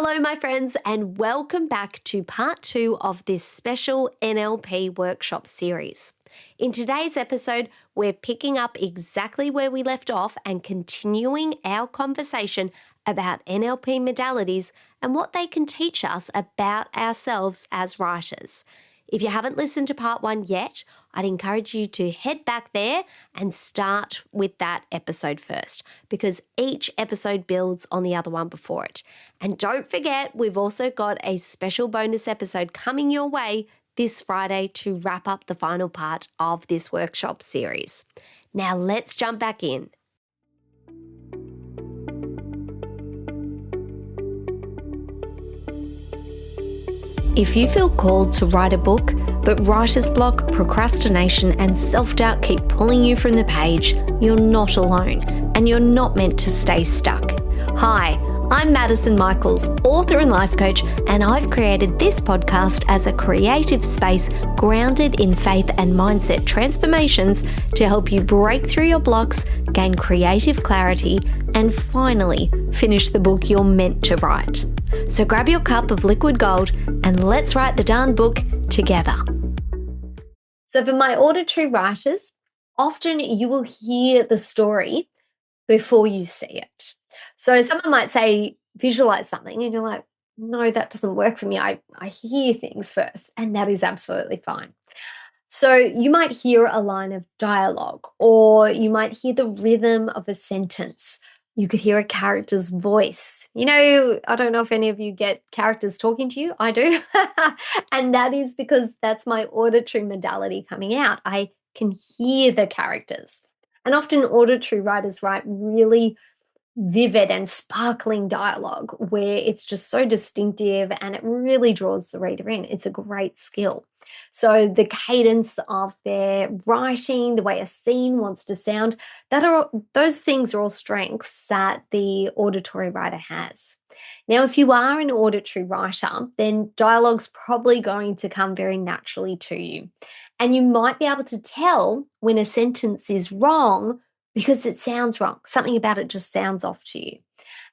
Hello, my friends, and welcome back to part 2 of this special NLP workshop series. In today's episode, we're picking up exactly where we left off and continuing our conversation about NLP modalities and what they can teach us about ourselves as writers. If you haven't listened to part 1 yet, I'd encourage you to head back there and start with that episode first, because each episode builds on the other one before it. And don't forget, we've also got a special bonus episode coming your way this Friday to wrap up the final part of this workshop series. Now let's jump back in. If you feel called to write a book, but writer's block, procrastination, and self-doubt keep pulling you from the page, you're not alone, and you're not meant to stay stuck. Hi, I'm Madison Michaels, author and life coach, and I've created this podcast as a creative space grounded in faith and mindset transformations to help you break through your blocks, gain creative clarity, and finally finish the book you're meant to write. So grab your cup of liquid gold and let's write the darn book together. So for my auditory writers, often you will hear the story before you see it. So someone might say, visualize something, and you're like, no, that doesn't work for me. I hear things first, and that is absolutely fine. So you might hear a line of dialogue, or you might hear the rhythm of a sentence. You could hear a character's voice. I don't know if any of you get characters talking to you. I do. And that is because that's my auditory modality coming out. I can hear the characters. And often auditory writers write really vivid and sparkling dialogue where it's just so distinctive and it really draws the reader in. It's a great skill. So the cadence of their writing, the way a scene wants to sound, those things are all strengths that the auditory writer has. Now, if you are an auditory writer, then dialogue's probably going to come very naturally to you. And you might be able to tell when a sentence is wrong because it sounds wrong. Something about it just sounds off to you.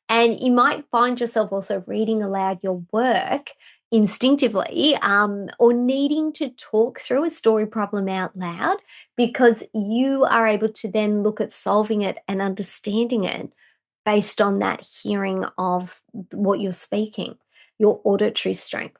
And you might find yourself also reading aloud your work instinctively, or needing to talk through a story problem out loud because you are able to then look at solving it and understanding it based on that hearing of what you're speaking, your auditory strength.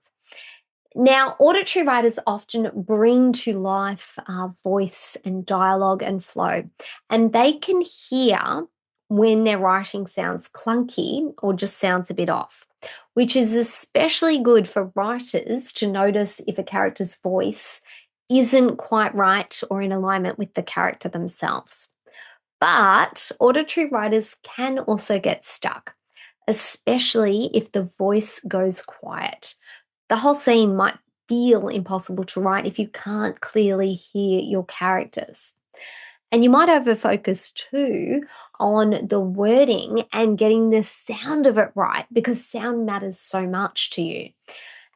Now, auditory writers often bring to life voice and dialogue and flow, and they can hear when their writing sounds clunky or just sounds a bit off, which is especially good for writers to notice if a character's voice isn't quite right or in alignment with the character themselves. But auditory writers can also get stuck, especially if the voice goes quiet. The whole scene might feel impossible to write if you can't clearly hear your characters. And you might over-focus too on the wording and getting the sound of it right because sound matters so much to you.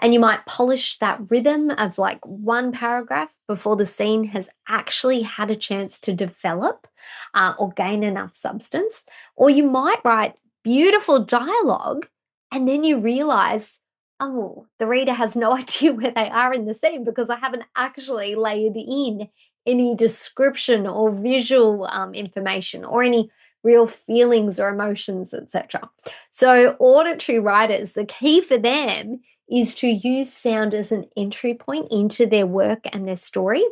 And you might polish that rhythm of like one paragraph before the scene has actually had a chance to develop or gain enough substance. Or you might write beautiful dialogue and then you realize, oh, the reader has no idea where they are in the scene because I haven't actually layered in any description or visual information or any real feelings or emotions, etc. So auditory writers, the key for them is to use sound as an entry point into their work and their story,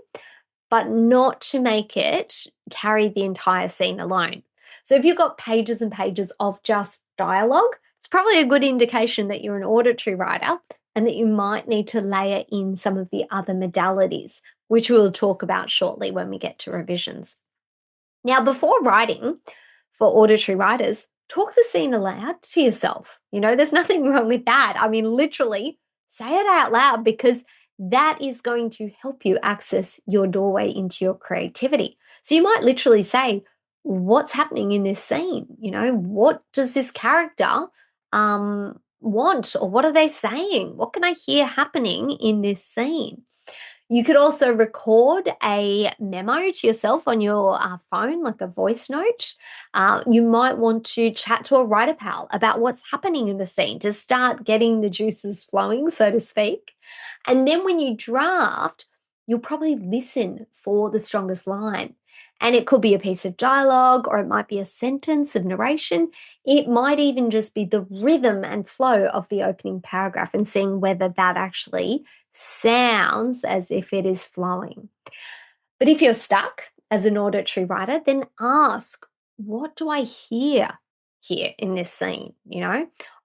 but not to make it carry the entire scene alone. So if you've got pages and pages of just dialogue, it's probably a good indication that you're an auditory writer and that you might need to layer in some of the other modalities, which we'll talk about shortly when we get to revisions. Now, before writing for auditory writers, talk the scene aloud to yourself. There's nothing wrong with that. I mean, literally say it out loud because that is going to help you access your doorway into your creativity. So you might literally say, what's happening in this scene? What does this character want, or what are they saying? What can I hear happening in this scene? You could also record a memo to yourself on your phone, like a voice note. You might want to chat to a writer pal about what's happening in the scene to start getting the juices flowing, so to speak. And then when you draft, you'll probably listen for the strongest line. And it could be a piece of dialogue, or it might be a sentence of narration. It might even just be the rhythm and flow of the opening paragraph, and seeing whether that actually sounds as if it is flowing. But if you're stuck as an auditory writer, then ask, what do I hear here in this scene?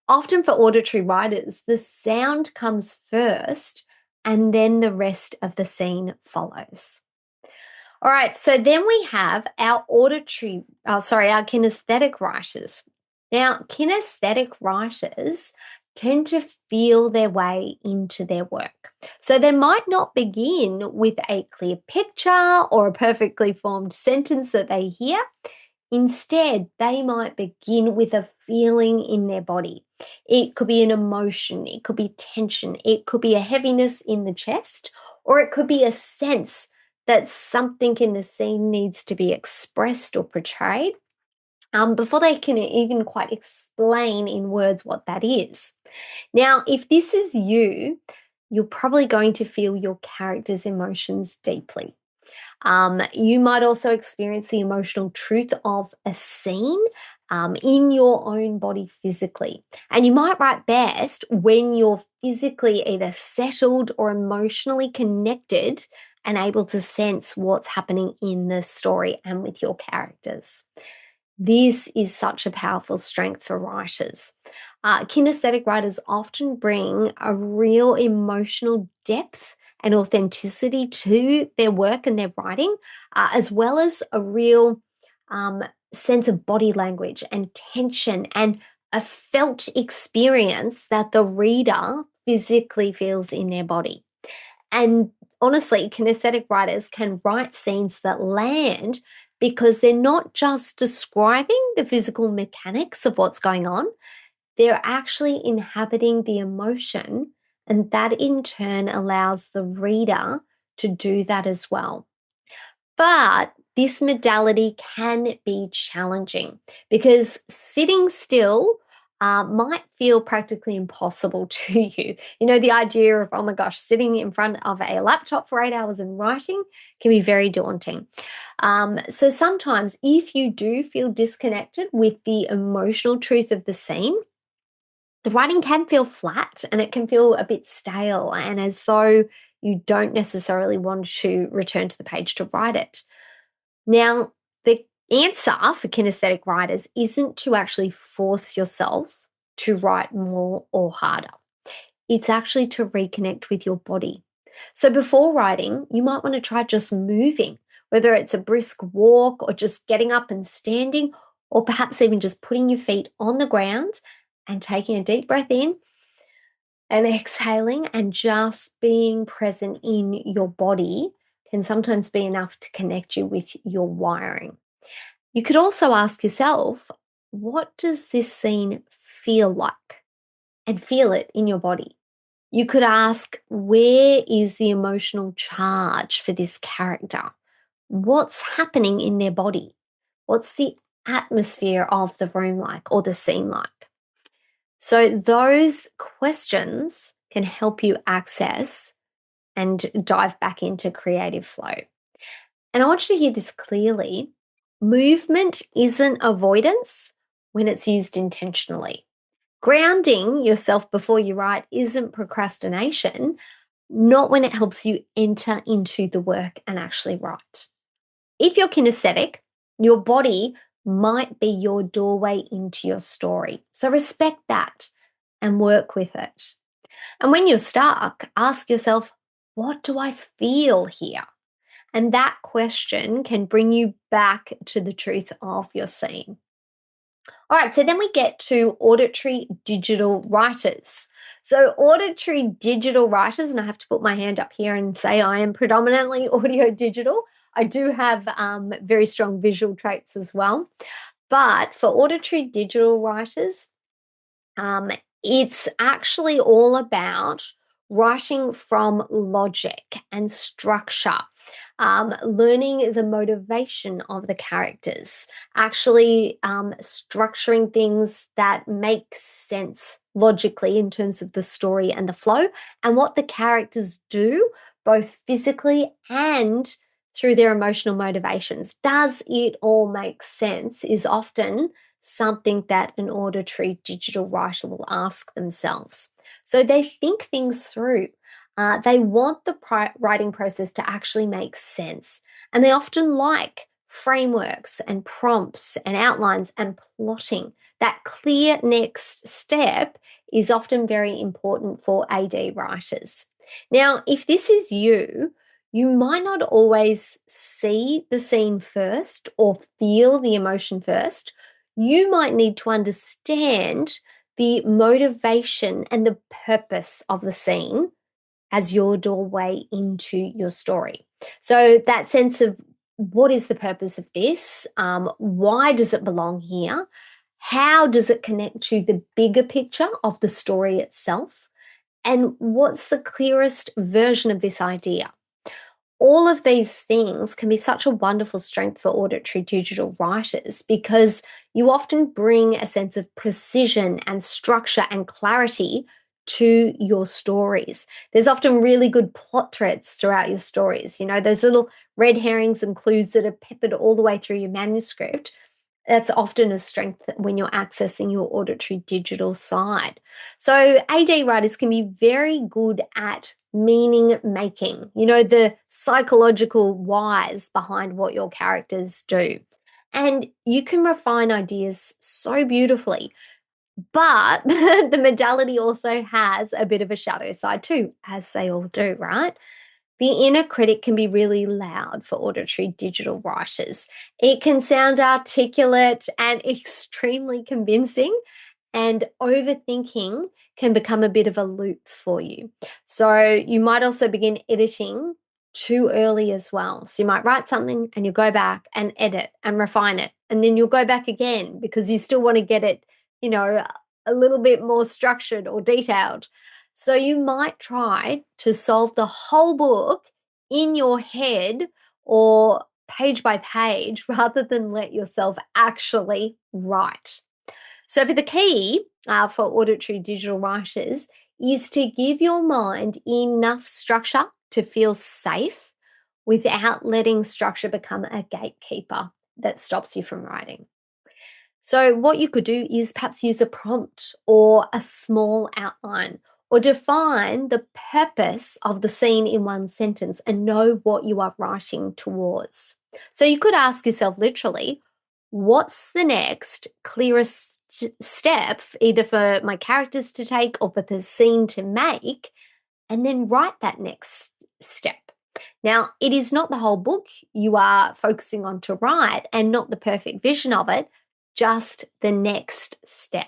Often for auditory writers, the sound comes first and then the rest of the scene follows. All right, so then we have our our kinesthetic writers. Now, kinesthetic writers tend to feel their way into their work. So they might not begin with a clear picture or a perfectly formed sentence that they hear. Instead, they might begin with a feeling in their body. It could be an emotion, it could be tension, it could be a heaviness in the chest, or it could be a sense that something in the scene needs to be expressed or portrayed before they can even quite explain in words what that is. Now, if this is you, you're probably going to feel your character's emotions deeply. You might also experience the emotional truth of a scene in your own body physically. And you might write best when you're physically either settled or emotionally connected and able to sense what's happening in the story and with your characters. This is such a powerful strength for writers. Kinesthetic writers often bring a real emotional depth and authenticity to their work and their writing, as well as a real sense of body language and tension and a felt experience that the reader physically feels in their body. And honestly, kinesthetic writers can write scenes that land because they're not just describing the physical mechanics of what's going on, they're actually inhabiting the emotion, and that in turn allows the reader to do that as well. But this modality can be challenging because sitting still might feel practically impossible to you. The idea of, oh my gosh, sitting in front of a laptop for 8 hours and writing can be very daunting. So sometimes, if you do feel disconnected with the emotional truth of the scene, the writing can feel flat and it can feel a bit stale, and as though you don't necessarily want to return to the page to write it. Now, the answer for kinesthetic writers isn't to actually force yourself to write more or harder. It's actually to reconnect with your body. So before writing, you might want to try just moving, whether it's a brisk walk or just getting up and standing, or perhaps even just putting your feet on the ground and taking a deep breath in and exhaling, and just being present in your body can sometimes be enough to connect you with your wiring. You could also ask yourself, what does this scene feel like? And feel it in your body. You could ask, where is the emotional charge for this character? What's happening in their body? What's the atmosphere of the room like, or the scene like? So those questions can help you access and dive back into creative flow. And I want you to hear this clearly. Movement isn't avoidance when it's used intentionally. Grounding yourself before you write isn't procrastination, not when it helps you enter into the work and actually write. If you're kinesthetic, your body might be your doorway into your story. So respect that and work with it. And when you're stuck, ask yourself, what do I feel here? And that question can bring you back to the truth of your scene. All right, so then we get to auditory digital writers. So, auditory digital writers, and I have to put my hand up here and say I am predominantly audio digital. I do have very strong visual traits as well. But for auditory digital writers, it's actually all about writing from logic and structure, learning the motivation of the characters, actually structuring things that make sense logically in terms of the story and the flow, and what the characters do, both physically and through their emotional motivations. Does it all make sense? Is often something that an auditory digital writer will ask themselves. So they think things through. They want the writing process to actually make sense. And they often like frameworks and prompts and outlines and plotting. That clear next step is often very important for AD writers. Now, if this is you, you might not always see the scene first or feel the emotion first. You might need to understand the motivation and the purpose of the scene as your doorway into your story. So, that sense of what is the purpose of this? Why does it belong here? How does it connect to the bigger picture of the story itself? And what's the clearest version of this idea? All of these things can be such a wonderful strength for auditory digital writers because you often bring a sense of precision and structure and clarity to your stories. There's often really good plot threads throughout your stories, those little red herrings and clues that are peppered all the way through your manuscript. That's often a strength when you're accessing your auditory digital side. So, AD writers can be very good at meaning making, the psychological whys behind what your characters do. And you can refine ideas so beautifully. But the modality also has a bit of a shadow side too, as they all do, right? The inner critic can be really loud for auditory digital writers. It can sound articulate and extremely convincing, and overthinking can become a bit of a loop for you. So you might also begin editing too early as well. So you might write something and you go back and edit and refine it. And then you'll go back again because you still want to get it, a little bit more structured or detailed. So you might try to solve the whole book in your head or page by page rather than let yourself actually write. So, for the key for auditory digital writers is to give your mind enough structure to feel safe without letting structure become a gatekeeper that stops you from writing. So, what you could do is perhaps use a prompt or a small outline or define the purpose of the scene in one sentence and know what you are writing towards. So, you could ask yourself literally, what's the next clearest step, either for my characters to take or for the scene to make, and then write that next step. Now, it is not the whole book you are focusing on to write and not the perfect vision of it, just the next step.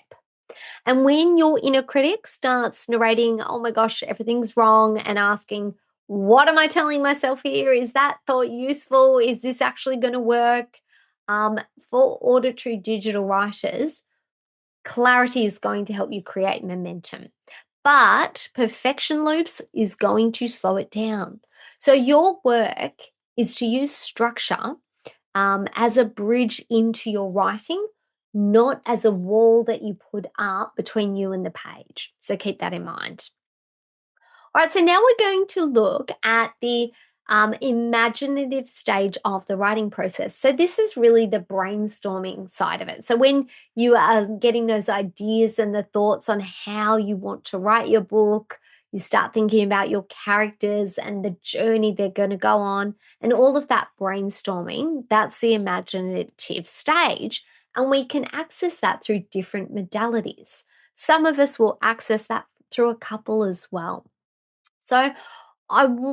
And when your inner critic starts narrating, oh my gosh, everything's wrong, and asking, what am I telling myself here? Is that thought useful? Is this actually going to work? For auditory digital writers, clarity is going to help you create momentum. But perfection loops is going to slow it down. So your work is to use structure as a bridge into your writing, not as a wall that you put up between you and the page. So keep that in mind. All right, so now we're going to look at the imaginative stage of the writing process. So this is really the brainstorming side of it. So when you are getting those ideas and the thoughts on how you want to write your book, you start thinking about your characters and the journey they're going to go on, and all of that brainstorming, that's the imaginative stage. And we can access that through different modalities. Some of us will access that through a couple as well. So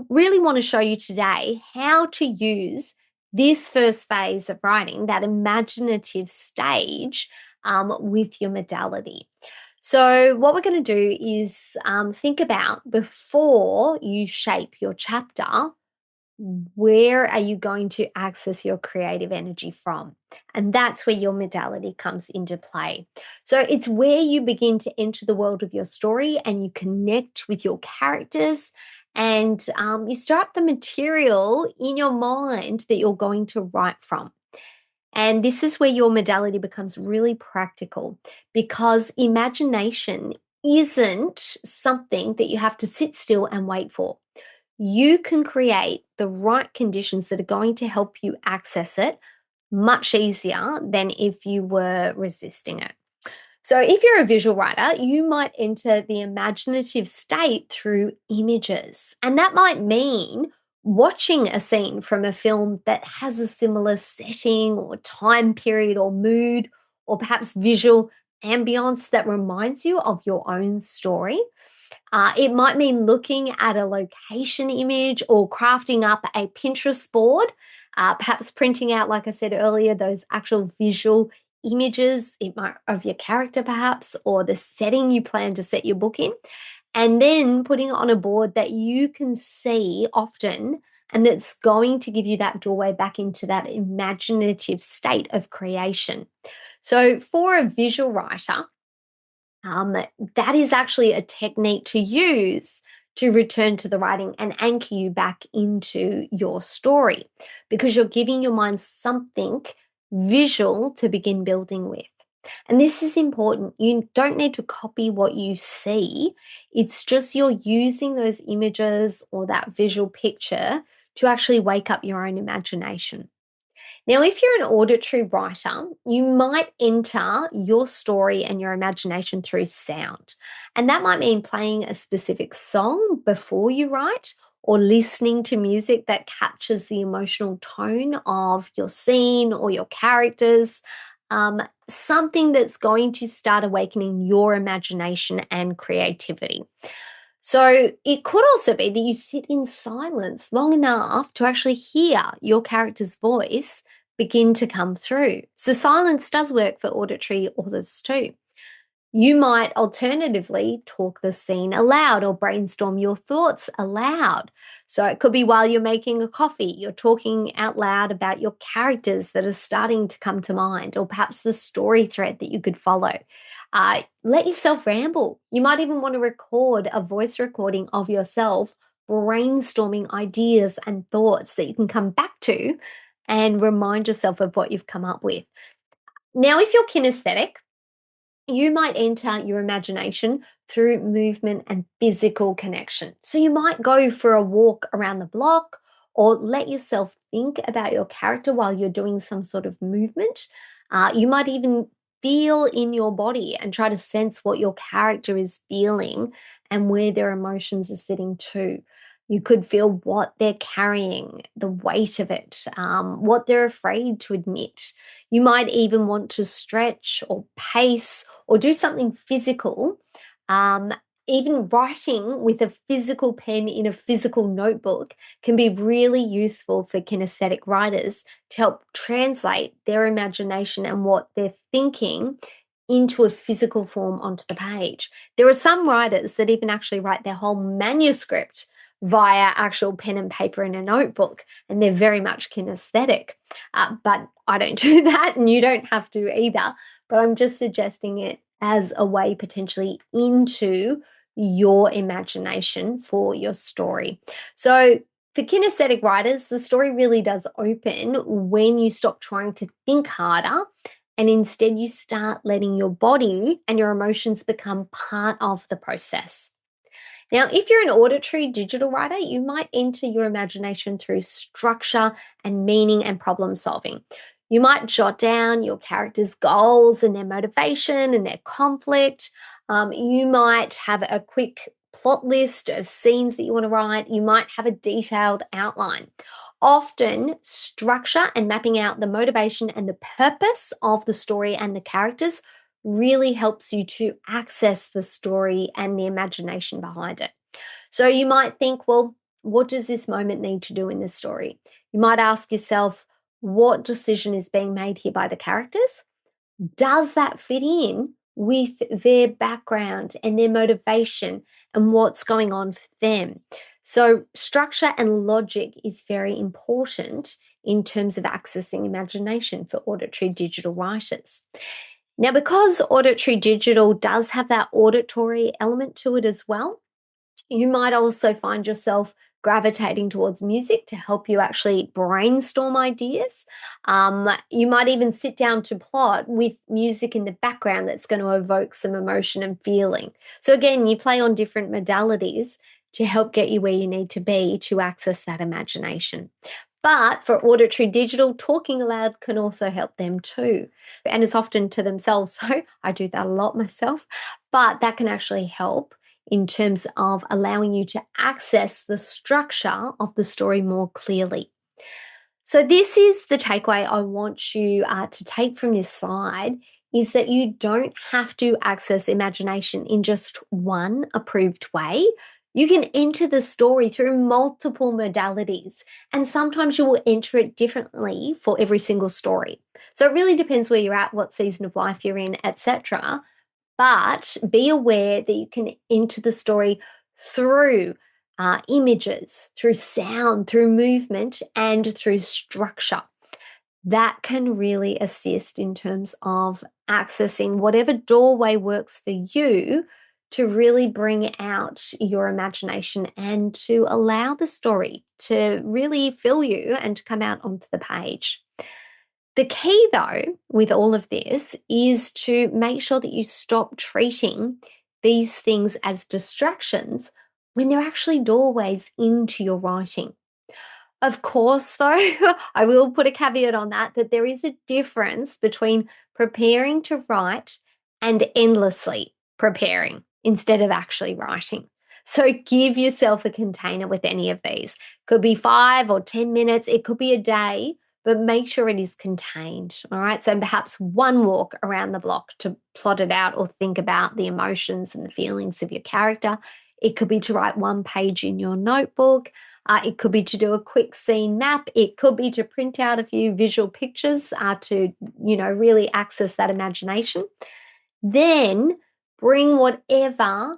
really want to show you today how to use this first phase of writing, that imaginative stage, with your modality. So what we're going to do is think about, before you shape your chapter, where are you going to access your creative energy from? And that's where your modality comes into play. So it's where you begin to enter the world of your story and you connect with your characters and you start the material in your mind that you're going to write from. And this is where your modality becomes really practical because imagination isn't something that you have to sit still and wait for. You can create the right conditions that are going to help you access it much easier than if you were resisting it. So, if you're a visual writer, you might enter the imaginative state through images. And that might mean watching a scene from a film that has a similar setting or time period or mood, or perhaps visual ambience that reminds you of your own story. It might mean looking at a location image or crafting up a Pinterest board, perhaps printing out, like I said earlier, those actual visual images it might, of your character, perhaps, or the setting you plan to set your book in, and then putting it on a board that you can see often and that's going to give you that doorway back into that imaginative state of creation. So, for a visual writer, um, that is actually a technique to use to return to the writing and anchor you back into your story because you're giving your mind something visual to begin building with. And this is important. You don't need to copy what you see. It's just you're using those images or that visual picture to actually wake up your own imagination. Now, if you're an auditory writer, you might enter your story and your imagination through sound. And that might mean playing a specific song before you write or listening to music that captures the emotional tone of your scene or your characters. Something that's going to start awakening your imagination and creativity. So it could also be that you sit in silence long enough to actually hear your character's voice begin to come through. So silence does work for auditory authors too. You might alternatively talk the scene aloud or brainstorm your thoughts aloud. So it could be while you're making a coffee, you're talking out loud about your characters that are starting to come to mind, or perhaps the story thread that you could follow. Let yourself ramble. You might even want to record a voice recording of yourself brainstorming ideas and thoughts that you can come back to and remind yourself of what you've come up with. Now, if you're kinesthetic, you might enter your imagination through movement and physical connection. So you might go for a walk around the block or let yourself think about your character while you're doing some sort of movement. You might even feel in your body and try to sense what your character is feeling and where their emotions are sitting too. You could feel what they're carrying, the weight of it, what they're afraid to admit. You might even want to stretch or pace or do something physical. Um, Even writing with a physical pen in a physical notebook can be really useful for kinesthetic writers to help translate their imagination and what they're thinking into a physical form onto the page. There are some writers that even actually write their whole manuscript via actual pen and paper in a notebook, and they're very much kinesthetic. But I don't do that, and you don't have to either. But I'm just suggesting it as a way potentially into your imagination for your story. So, for kinesthetic writers, the story really does open when you stop trying to think harder and instead you start letting your body and your emotions become part of the process. Now, if you're an auditory digital writer, you might enter your imagination through structure and meaning and problem solving. You might jot down your characters' goals and their motivation and their conflict. You might have a quick plot list of scenes that you want to write. You might have a detailed outline. Often, structure and mapping out the motivation and the purpose of the story and the characters really helps you to access the story and the imagination behind it. So you might think, well, what does this moment need to do in this story? You might ask yourself, what decision is being made here by the characters? Does that fit in with their background and their motivation and what's going on for them? So structure and logic is very important in terms of accessing imagination for auditory digital writers. Now, because auditory digital does have that auditory element to it as well, you might also find yourself gravitating towards music to help you actually brainstorm ideas. You might even sit down to plot with music in the background that's going to evoke some emotion and feeling. So, again, you play on different modalities to help get you where you need to be to access that imagination. But for auditory digital, talking aloud can also help them too. And it's often to themselves. So I do that a lot myself, but that can actually help in terms of allowing you to access the structure of the story more clearly. So this is the takeaway I want you to take from this slide, is that you don't have to access imagination in just one approved way. You can enter the story through multiple modalities, and sometimes you will enter it differently for every single story. So it really depends where you're at, what season of life you're in, etc. But be aware that you can enter the story through images, through sound, through movement, and through structure. That can really assist in terms of accessing whatever doorway works for you to really bring out your imagination and to allow the story to really fill you and to come out onto the page. The key, though, with all of this is to make sure that you stop treating these things as distractions when they're actually doorways into your writing. Of course, though, I will put a caveat on that there is a difference between preparing to write and endlessly preparing instead of actually writing. So give yourself a container with any of these. Could be 5 or 10 minutes, it could be a day, but make sure it is contained, all right? So perhaps one walk around the block to plot it out or think about the emotions and the feelings of your character. It could be to write one page in your notebook. It could be to do a quick scene map. It could be to print out a few visual pictures to, really access that imagination. Then bring whatever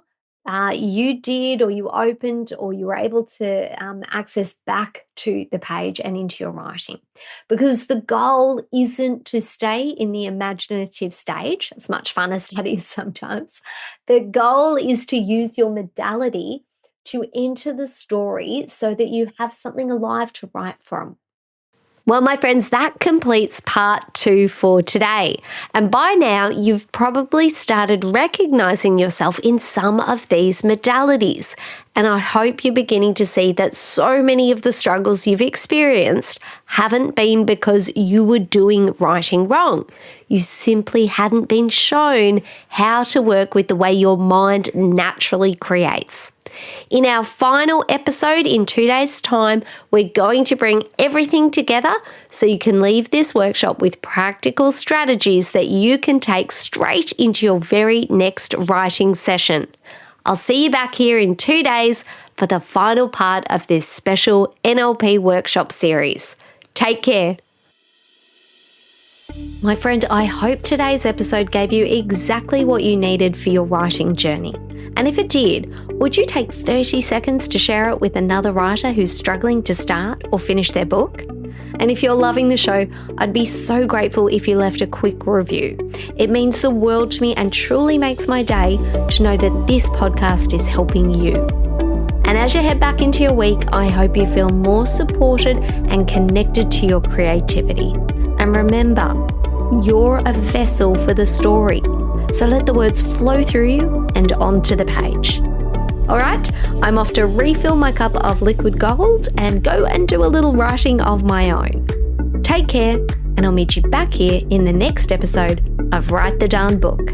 you did or you opened or you were able to access back to the page and into your writing. Because the goal isn't to stay in the imaginative stage, as much fun as that is sometimes. The goal is to use your modality to enter the story so that you have something alive to write from. Well, my friends, that completes part 2 for today. And by now, you've probably started recognizing yourself in some of these modalities. And I hope you're beginning to see that so many of the struggles you've experienced haven't been because you were doing writing wrong. You simply hadn't been shown how to work with the way your mind naturally creates. In our final episode in 2 days' time, we're going to bring everything together so you can leave this workshop with practical strategies that you can take straight into your very next writing session. I'll see you back here in 2 days for the final part of this special NLP workshop series. Take care. My friend, I hope today's episode gave you exactly what you needed for your writing journey. And if it did, would you take 30 seconds to share it with another writer who's struggling to start or finish their book? And if you're loving the show, I'd be so grateful if you left a quick review. It means the world to me and truly makes my day to know that this podcast is helping you. And as you head back into your week, I hope you feel more supported and connected to your creativity. And remember, you're a vessel for the story. So let the words flow through you and onto the page. All right, I'm off to refill my cup of liquid gold and go and do a little writing of my own. Take care, and I'll meet you back here in the next episode of Write the Darn Book.